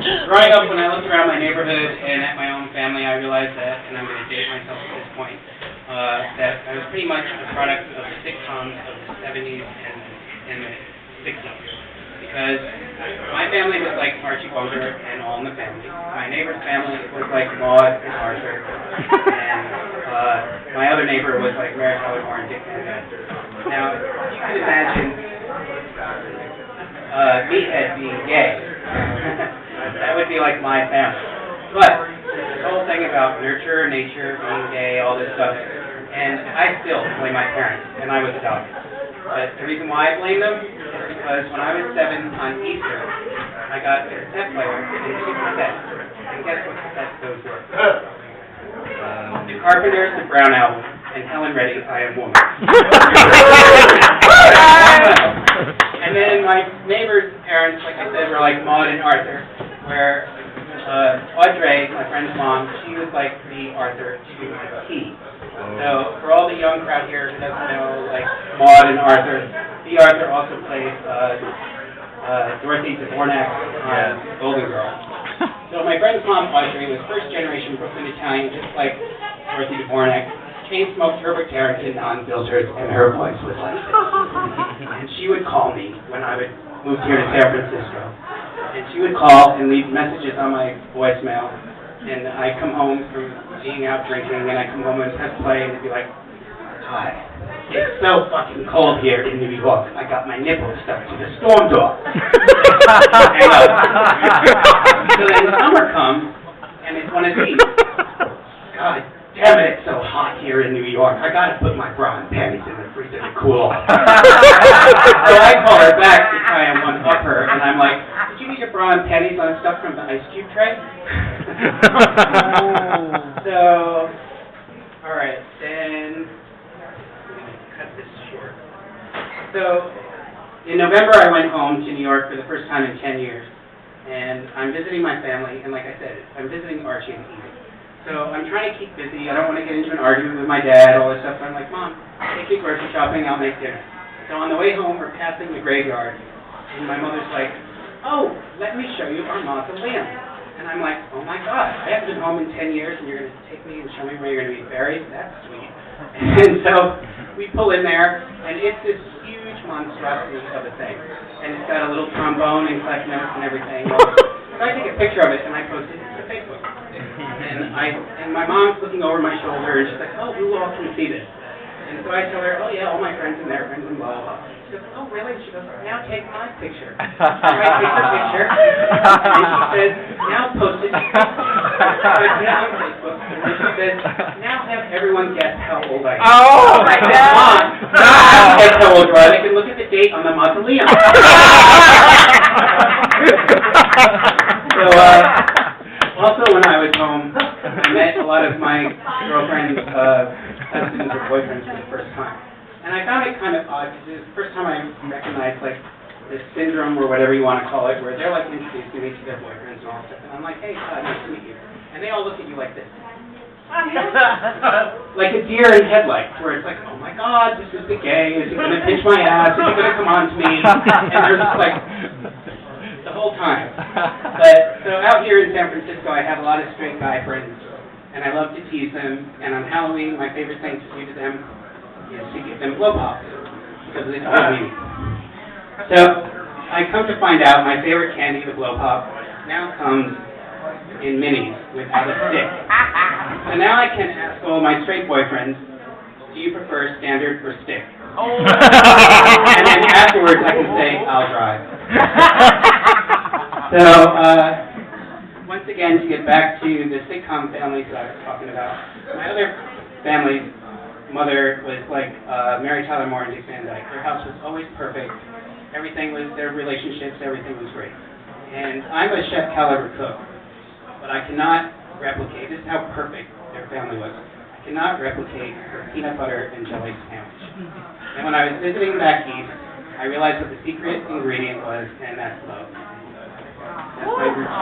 Growing up, when I looked around my neighborhood and at my own family, I realized that, and I'm going to date myself at this point, that I was pretty much a product of the sitcoms of the 70s and the 60s. Because my family was like Archie Bunker and All in the Family. My neighbor's family was like Maud and Arthur. And my other neighbor was like Mary Tyler Moore and Dick Van Dyke. Now, you can imagine meathead being gay. That would be like my family. But this whole thing about nurture, nature, being gay, all this stuff, and I still blame my parents, and I was adopted. But the reason why I blame them is because when I was 7 on Easter, I got a cassette player and 2 cassettes. And guess what cassettes those were? The Carpenters, the Brown Album, and Helen Reddy, I Am Woman. And then my neighbor's parents, like I said, were like Maud and Arthur, where Audrey, my friend's mom, she was like the Arthur to the T. So for all the young crowd here who doesn't know, like Maud and Arthur, the Arthur also plays Dorothy Dvorak on Golden Girl. So my friend's mom, Audrey, was first generation Brooklyn Italian, just like Dorothy Dvorak. Chain smoked Herbert Harrington non-filtered, and her voice was like this. And she would call me when I would move here to San Francisco. And she would call and leave messages on my voicemail. And I'd come home from being out drinking, and I'd come home and press play, and it'd be like, "Hi, it's so fucking cold here in New York. I got my nipples stuck to the storm door." So then summer comes, and it's one of these. God damn it, it's so hot here in New York. I gotta put my bra and panties in the freezer to cool off. So I call her back to try and one-up her, and I'm like, "Did you need your bra and panties on stuff from the ice cube tray?" So, alright, then I'm going to cut this short. So, in November I went home to New York for the first time in 10 years, and I'm visiting my family, and like I said, I'm visiting Archie and Edie. So I'm trying to keep busy. I don't want to get into an argument with my dad, all this stuff. So I'm like, "Mom, take me grocery shopping, I'll make dinner." So on the way home, we're passing the graveyard, and my mother's like, "Oh, let me show you our mausoleum." And I'm like, "Oh my God, I haven't been home in 10 years, and you're going to take me and show me where you're going to be buried? That's sweet." And so we pull in there, and it's this huge monstrosity of a thing. And it's got a little trombone and clap notes and everything. So I take a picture of it, and I post it to Facebook. And my mom's looking over my shoulder, and she's like, "Oh, who all can see this?" And so I tell her, "Oh yeah, all my friends and their friends and blah, blah, blah." She goes, "Oh really?" She goes, "Now take my picture." So I take her picture, and she says, "Now post it to Facebook." So I put it on Facebook, and then she says, "Now have everyone guess how old I am." Oh my God! Mom, guess how old you are. They can look at the date on the mausoleum. So, also when I was home, I met a lot of my girlfriend's husbands or boyfriends for the first time. And I found it kind of odd, because it was the first time I recognized, like, this syndrome, or whatever you want to call it, where they're, like, introducing me to their boyfriends and all that stuff. And I'm like, "Hey, Todd, nice to meet you." And they all look at you like this. Like a deer in headlights, where it's like, "Oh my God, this is the gay. Is he going to pinch my ass? Is he going to come on to me?" And they're just like, the whole time. But, so out here in San Francisco, I have a lot of straight guy friends, and I love to tease them, and on Halloween, my favorite thing to do to them is to give them blow pops, because it's good meaning. So, I come to find out my favorite candy, the blow pop, now comes in minis without a stick. So now I can ask all my straight boyfriends, "Do you prefer standard or stick?" Oh. And then afterwards I can say, "I'll drive." So, once again, to get back to the sitcom families that I was talking about, my other family's mother was like Mary Tyler Moore and Dick Van Dyke. Their house was always perfect. Everything was, their relationships, everything was great. And I'm a chef caliber cook, but I cannot replicate, this is how perfect their family was, I cannot replicate her peanut butter and jelly sandwich. And when I was visiting back east, I realized what the secret ingredient was, and that's love. That's my routine.